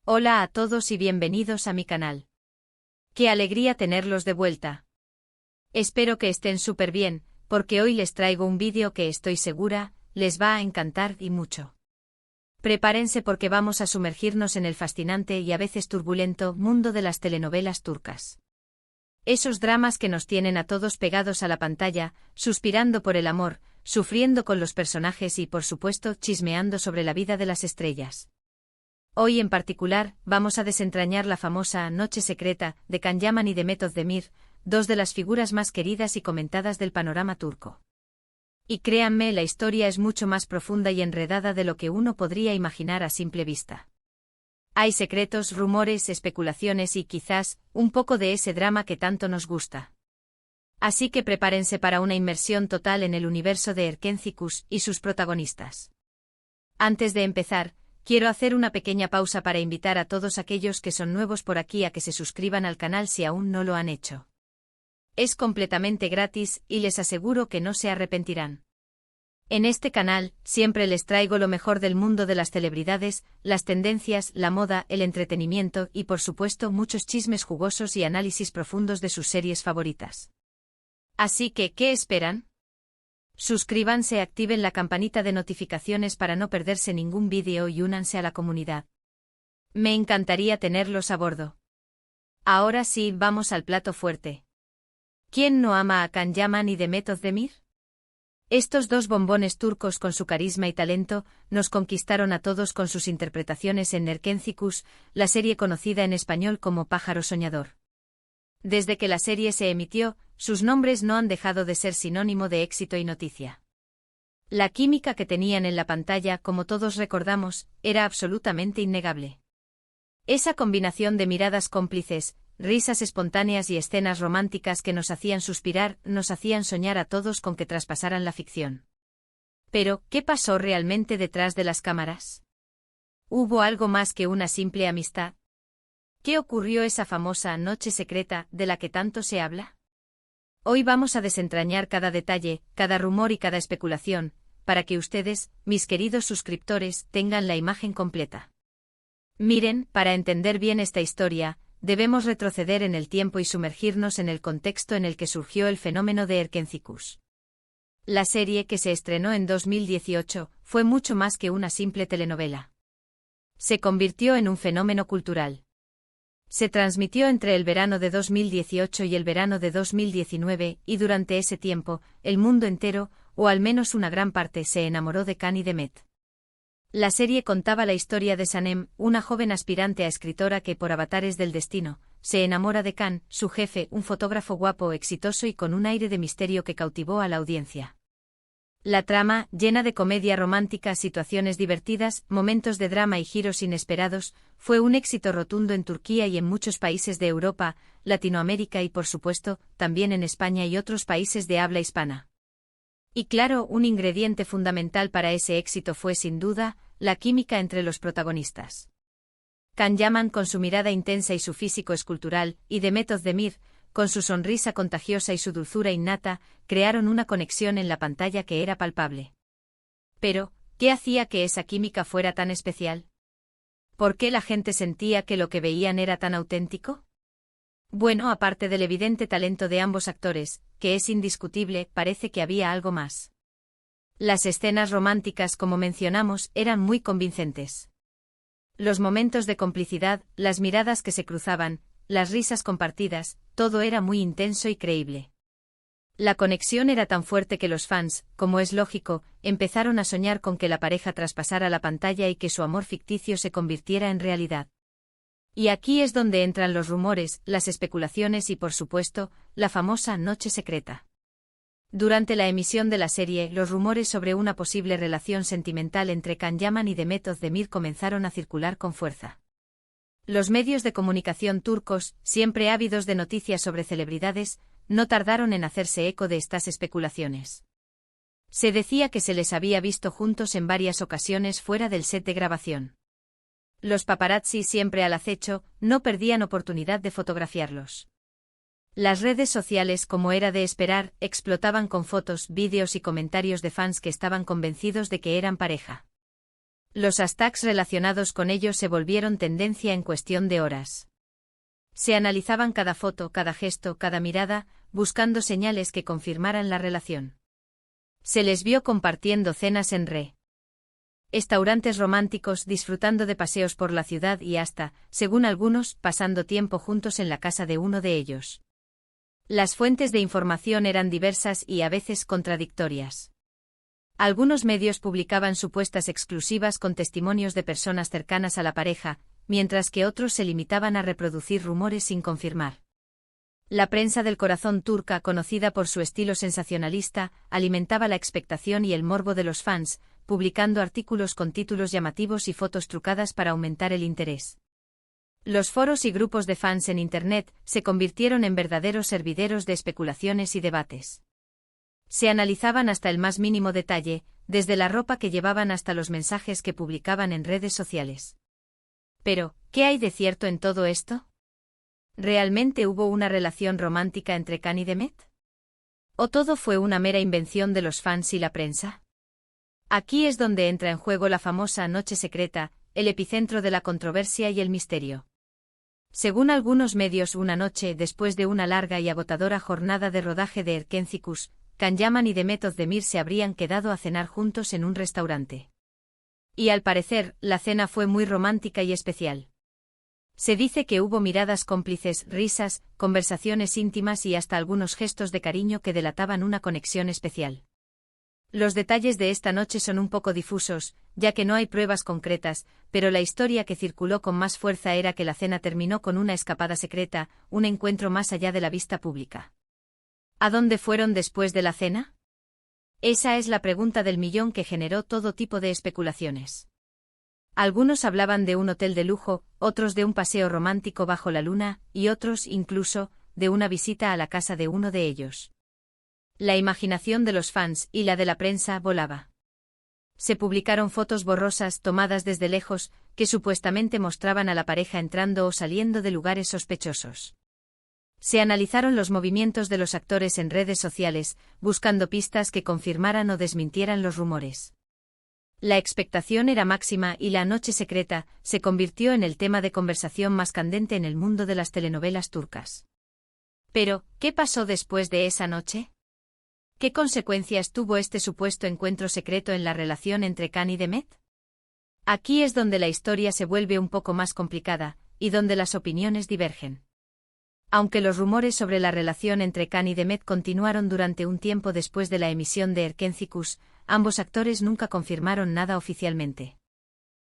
Hola a todos y bienvenidos a mi canal. Qué alegría tenerlos de vuelta. Espero que estén súper bien, porque hoy les traigo un vídeo que estoy segura, les va a encantar y mucho. Prepárense porque vamos a sumergirnos en el fascinante y a veces turbulento mundo de las telenovelas turcas. Esos dramas que nos tienen a todos pegados a la pantalla, suspirando por el amor, sufriendo con los personajes y, por supuesto, chismeando sobre la vida de las estrellas. Hoy en particular, vamos a desentrañar la famosa Noche Secreta de Can Yaman y Demet Özdemir, dos de las figuras más queridas y comentadas del panorama turco. Y créanme, la historia es mucho más profunda y enredada de lo que uno podría imaginar a simple vista. Hay secretos, rumores, especulaciones y quizás, un poco de ese drama que tanto nos gusta. Así que prepárense para una inmersión total en el universo de Erkencikus y sus protagonistas. Antes de empezar, quiero hacer una pequeña pausa para invitar a todos aquellos que son nuevos por aquí a que se suscriban al canal si aún no lo han hecho. Es completamente gratis y les aseguro que no se arrepentirán. En este canal, siempre les traigo lo mejor del mundo de las celebridades, las tendencias, la moda, el entretenimiento y por supuesto muchos chismes jugosos y análisis profundos de sus series favoritas. Así que, ¿qué esperan? Suscríbanse, activen la campanita de notificaciones para no perderse ningún vídeo y únanse a la comunidad. Me encantaría tenerlos a bordo. Ahora sí, vamos al plato fuerte. ¿Quién no ama a Can Yaman y Demet Özdemir? Estos dos bombones turcos con su carisma y talento nos conquistaron a todos con sus interpretaciones en Erkencikus, la serie conocida en español como Pájaro Soñador. Desde que la serie se emitió, sus nombres no han dejado de ser sinónimo de éxito y noticia. La química que tenían en la pantalla, como todos recordamos, era absolutamente innegable. Esa combinación de miradas cómplices, risas espontáneas y escenas románticas que nos hacían suspirar, nos hacían soñar a todos con que traspasaran la ficción. Pero, ¿qué pasó realmente detrás de las cámaras? ¿Hubo algo más que una simple amistad? ¿Qué ocurrió esa famosa noche secreta de la que tanto se habla? Hoy vamos a desentrañar cada detalle, cada rumor y cada especulación, para que ustedes, mis queridos suscriptores, tengan la imagen completa. Miren, para entender bien esta historia, debemos retroceder en el tiempo y sumergirnos en el contexto en el que surgió el fenómeno de Erkencikus. La serie, que se estrenó en 2018, fue mucho más que una simple telenovela. Se convirtió en un fenómeno cultural. Se transmitió entre el verano de 2018 y el verano de 2019, y durante ese tiempo, el mundo entero, o al menos una gran parte, se enamoró de Can y Demet. La serie contaba la historia de Sanem, una joven aspirante a escritora que por avatares del destino, se enamora de Can, su jefe, un fotógrafo guapo, exitoso y con un aire de misterio que cautivó a la audiencia. La trama, llena de comedia romántica, situaciones divertidas, momentos de drama y giros inesperados, fue un éxito rotundo en Turquía y en muchos países de Europa, Latinoamérica y por supuesto, también en España y otros países de habla hispana. Y claro, un ingrediente fundamental para ese éxito fue sin duda, la química entre los protagonistas. Can Yaman con su mirada intensa y su físico escultural, y Demet Özdemir, con su sonrisa contagiosa y su dulzura innata, crearon una conexión en la pantalla que era palpable. Pero, ¿qué hacía que esa química fuera tan especial? ¿Por qué la gente sentía que lo que veían era tan auténtico? Bueno, aparte del evidente talento de ambos actores, que es indiscutible, parece que había algo más. Las escenas románticas, como mencionamos, eran muy convincentes. Los momentos de complicidad, las miradas que se cruzaban, las risas compartidas, todo era muy intenso y creíble. La conexión era tan fuerte que los fans, como es lógico, empezaron a soñar con que la pareja traspasara la pantalla y que su amor ficticio se convirtiera en realidad. Y aquí es donde entran los rumores, las especulaciones y, por supuesto, la famosa noche secreta. Durante la emisión de la serie, los rumores sobre una posible relación sentimental entre Can Yaman y Demet Özdemir comenzaron a circular con fuerza. Los medios de comunicación turcos, siempre ávidos de noticias sobre celebridades, no tardaron en hacerse eco de estas especulaciones. Se decía que se les había visto juntos en varias ocasiones fuera del set de grabación. Los paparazzi, siempre al acecho, no perdían oportunidad de fotografiarlos. Las redes sociales, como era de esperar, explotaban con fotos, vídeos y comentarios de fans que estaban convencidos de que eran pareja. Los hashtags relacionados con ellos se volvieron tendencia en cuestión de horas. Se analizaban cada foto, cada gesto, cada mirada, buscando señales que confirmaran la relación. Se les vio compartiendo cenas en restaurantes románticos, disfrutando de paseos por la ciudad y hasta, según algunos, pasando tiempo juntos en la casa de uno de ellos. Las fuentes de información eran diversas y a veces contradictorias. Algunos medios publicaban supuestas exclusivas con testimonios de personas cercanas a la pareja, mientras que otros se limitaban a reproducir rumores sin confirmar. La prensa del corazón turca, conocida por su estilo sensacionalista, alimentaba la expectación y el morbo de los fans, publicando artículos con títulos llamativos y fotos trucadas para aumentar el interés. Los foros y grupos de fans en Internet se convirtieron en verdaderos hervideros de especulaciones y debates. Se analizaban hasta el más mínimo detalle, desde la ropa que llevaban hasta los mensajes que publicaban en redes sociales. Pero, ¿qué hay de cierto en todo esto? ¿Realmente hubo una relación romántica entre Can y Demet? ¿O todo fue una mera invención de los fans y la prensa? Aquí es donde entra en juego la famosa noche secreta, el epicentro de la controversia y el misterio. Según algunos medios, una noche después de una larga y agotadora jornada de rodaje de Erkencikus, Can Yaman y Demet Özdemir se habrían quedado a cenar juntos en un restaurante. Y al parecer, la cena fue muy romántica y especial. Se dice que hubo miradas cómplices, risas, conversaciones íntimas y hasta algunos gestos de cariño que delataban una conexión especial. Los detalles de esta noche son un poco difusos, ya que no hay pruebas concretas, pero la historia que circuló con más fuerza era que la cena terminó con una escapada secreta, un encuentro más allá de la vista pública. ¿A dónde fueron después de la cena? Esa es la pregunta del millón que generó todo tipo de especulaciones. Algunos hablaban de un hotel de lujo, otros de un paseo romántico bajo la luna, y otros, incluso, de una visita a la casa de uno de ellos. La imaginación de los fans y la de la prensa volaba. Se publicaron fotos borrosas tomadas desde lejos, que supuestamente mostraban a la pareja entrando o saliendo de lugares sospechosos. Se analizaron los movimientos de los actores en redes sociales, buscando pistas que confirmaran o desmintieran los rumores. La expectación era máxima y la noche secreta se convirtió en el tema de conversación más candente en el mundo de las telenovelas turcas. Pero, ¿qué pasó después de esa noche? ¿Qué consecuencias tuvo este supuesto encuentro secreto en la relación entre Can y Demet? Aquí es donde la historia se vuelve un poco más complicada, y donde las opiniones divergen. Aunque los rumores sobre la relación entre Can y Demet continuaron durante un tiempo después de la emisión de Erkencikus, ambos actores nunca confirmaron nada oficialmente.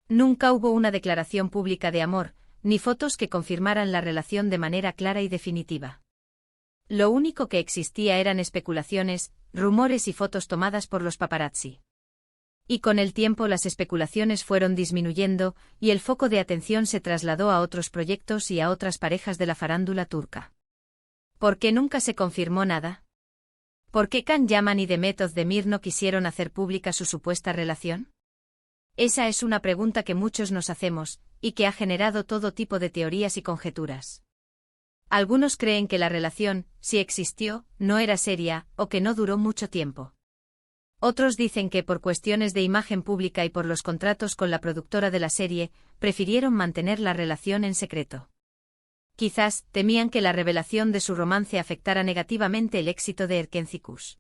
Nunca hubo una declaración pública de amor, ni fotos que confirmaran la relación de manera clara y definitiva. Lo único que existía eran especulaciones, rumores y fotos tomadas por los paparazzi. Y con el tiempo las especulaciones fueron disminuyendo, y el foco de atención se trasladó a otros proyectos y a otras parejas de la farándula turca. ¿Por qué nunca se confirmó nada? ¿Por qué Can Yaman y Demet Özdemir no quisieron hacer pública su supuesta relación? Esa es una pregunta que muchos nos hacemos, y que ha generado todo tipo de teorías y conjeturas. Algunos creen que la relación, si existió, no era seria, o que no duró mucho tiempo. Otros dicen que por cuestiones de imagen pública y por los contratos con la productora de la serie, prefirieron mantener la relación en secreto. Quizás temían que la revelación de su romance afectara negativamente el éxito de Erkencikus.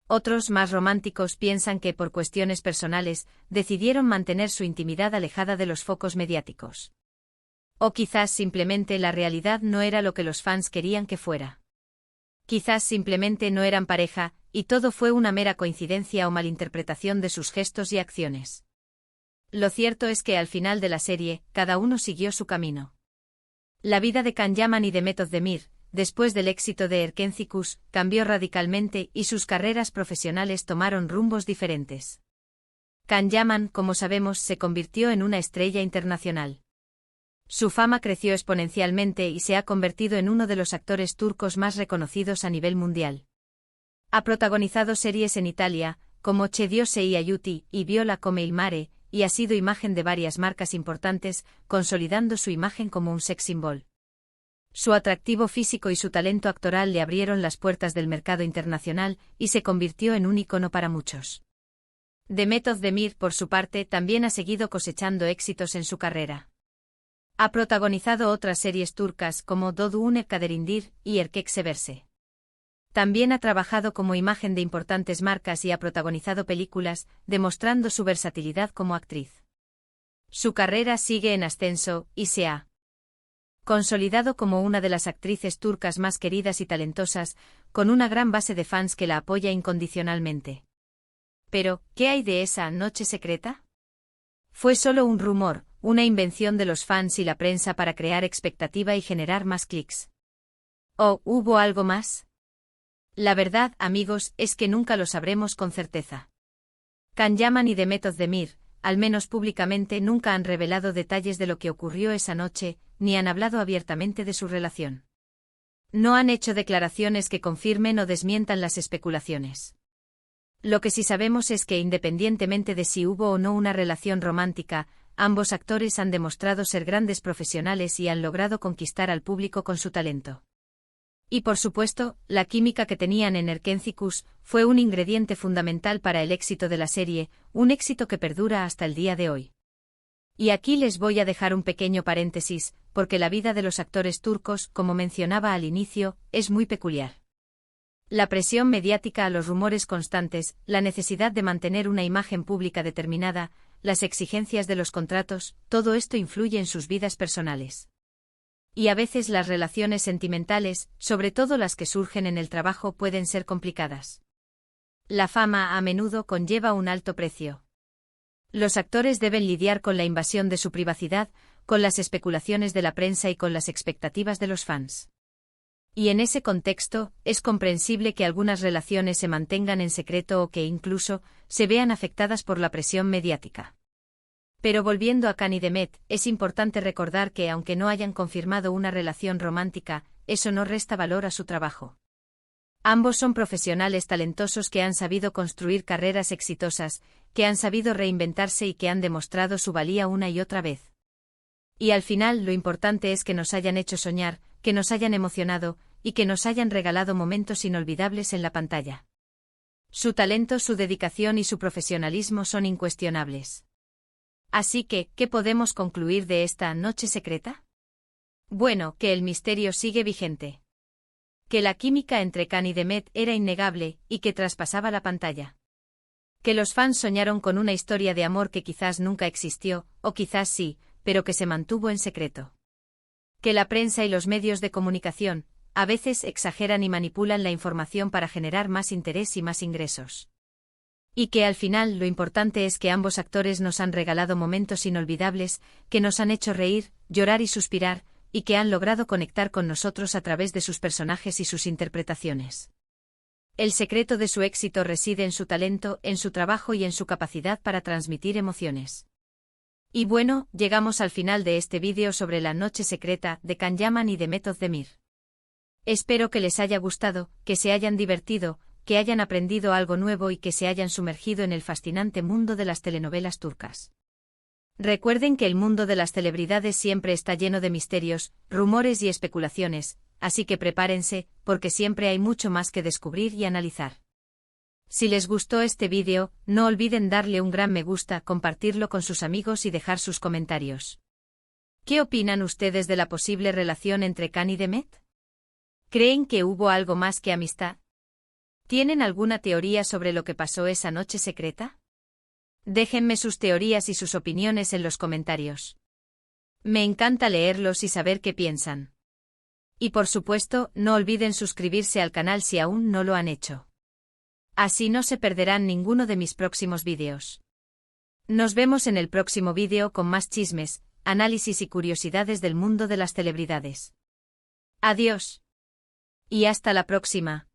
Otros, más románticos, piensan que por cuestiones personales, decidieron mantener su intimidad alejada de los focos mediáticos. O quizás simplemente la realidad no era lo que los fans querían que fuera. Quizás simplemente no eran pareja, y todo fue una mera coincidencia o malinterpretación de sus gestos y acciones. Lo cierto es que al final de la serie, cada uno siguió su camino. La vida de Can Yaman y Demet Özdemir, después del éxito de Erkencikus, cambió radicalmente y sus carreras profesionales tomaron rumbos diferentes. Can Yaman, como sabemos, se convirtió en una estrella internacional. Su fama creció exponencialmente y se ha convertido en uno de los actores turcos más reconocidos a nivel mundial. Ha protagonizado series en Italia, como C'è Dio sei aiuti y Viola come il mare, y ha sido imagen de varias marcas importantes, consolidando su imagen como un sex symbol. Su atractivo físico y su talento actoral le abrieron las puertas del mercado internacional y se convirtió en un ícono para muchos. Demet Özdemir, por su parte, también ha seguido cosechando éxitos en su carrera. Ha protagonizado otras series turcas como Doğduğun Kaderindir y Erkek Severse. También ha trabajado como imagen de importantes marcas y ha protagonizado películas, demostrando su versatilidad como actriz. Su carrera sigue en ascenso, y se ha consolidado como una de las actrices turcas más queridas y talentosas, con una gran base de fans que la apoya incondicionalmente. Pero, ¿qué hay de esa noche secreta? Fue solo un rumor, una invención de los fans y la prensa para crear expectativa y generar más clics. ¿O hubo algo más? La verdad, amigos, es que nunca lo sabremos con certeza. Can Yaman y Demet Özdemir, al menos públicamente, nunca han revelado detalles de lo que ocurrió esa noche, ni han hablado abiertamente de su relación. No han hecho declaraciones que confirmen o desmientan las especulaciones. Lo que sí sabemos es que independientemente de si hubo o no una relación romántica, ambos actores han demostrado ser grandes profesionales y han logrado conquistar al público con su talento. Y por supuesto, la química que tenían en Erkenci fue un ingrediente fundamental para el éxito de la serie, un éxito que perdura hasta el día de hoy. Y aquí les voy a dejar un pequeño paréntesis, porque la vida de los actores turcos, como mencionaba al inicio, es muy peculiar. La presión mediática a los rumores constantes, la necesidad de mantener una imagen pública determinada, las exigencias de los contratos, todo esto influye en sus vidas personales. Y a veces las relaciones sentimentales, sobre todo las que surgen en el trabajo, pueden ser complicadas. La fama a menudo conlleva un alto precio. Los actores deben lidiar con la invasión de su privacidad, con las especulaciones de la prensa y con las expectativas de los fans. Y en ese contexto, es comprensible que algunas relaciones se mantengan en secreto o que incluso se vean afectadas por la presión mediática. Pero volviendo a Can y Demet, es importante recordar que aunque no hayan confirmado una relación romántica, eso no resta valor a su trabajo. Ambos son profesionales talentosos que han sabido construir carreras exitosas, que han sabido reinventarse y que han demostrado su valía una y otra vez. Y al final lo importante es que nos hayan hecho soñar, que nos hayan emocionado, y que nos hayan regalado momentos inolvidables en la pantalla. Su talento, su dedicación y su profesionalismo son incuestionables. Así que, ¿qué podemos concluir de esta noche secreta? Bueno, que el misterio sigue vigente. Que la química entre Can y Demet era innegable, y que traspasaba la pantalla. Que los fans soñaron con una historia de amor que quizás nunca existió, o quizás sí, pero que se mantuvo en secreto. Que la prensa y los medios de comunicación, a veces exageran y manipulan la información para generar más interés y más ingresos. Y que al final lo importante es que ambos actores nos han regalado momentos inolvidables, que nos han hecho reír, llorar y suspirar, y que han logrado conectar con nosotros a través de sus personajes y sus interpretaciones. El secreto de su éxito reside en su talento, en su trabajo y en su capacidad para transmitir emociones. Y bueno, llegamos al final de este vídeo sobre la noche secreta de Can Yaman y Demet Özdemir. Espero que les haya gustado, que se hayan divertido, que hayan aprendido algo nuevo y que se hayan sumergido en el fascinante mundo de las telenovelas turcas. Recuerden que el mundo de las celebridades siempre está lleno de misterios, rumores y especulaciones, así que prepárense, porque siempre hay mucho más que descubrir y analizar. Si les gustó este vídeo, no olviden darle un gran me gusta, compartirlo con sus amigos y dejar sus comentarios. ¿Qué opinan ustedes de la posible relación entre Can y Demet? ¿Creen que hubo algo más que amistad? ¿Tienen alguna teoría sobre lo que pasó esa noche secreta? Déjenme sus teorías y sus opiniones en los comentarios. Me encanta leerlos y saber qué piensan. Y por supuesto, no olviden suscribirse al canal si aún no lo han hecho. Así no se perderán ninguno de mis próximos vídeos. Nos vemos en el próximo vídeo con más chismes, análisis y curiosidades del mundo de las celebridades. Adiós. Y hasta la próxima.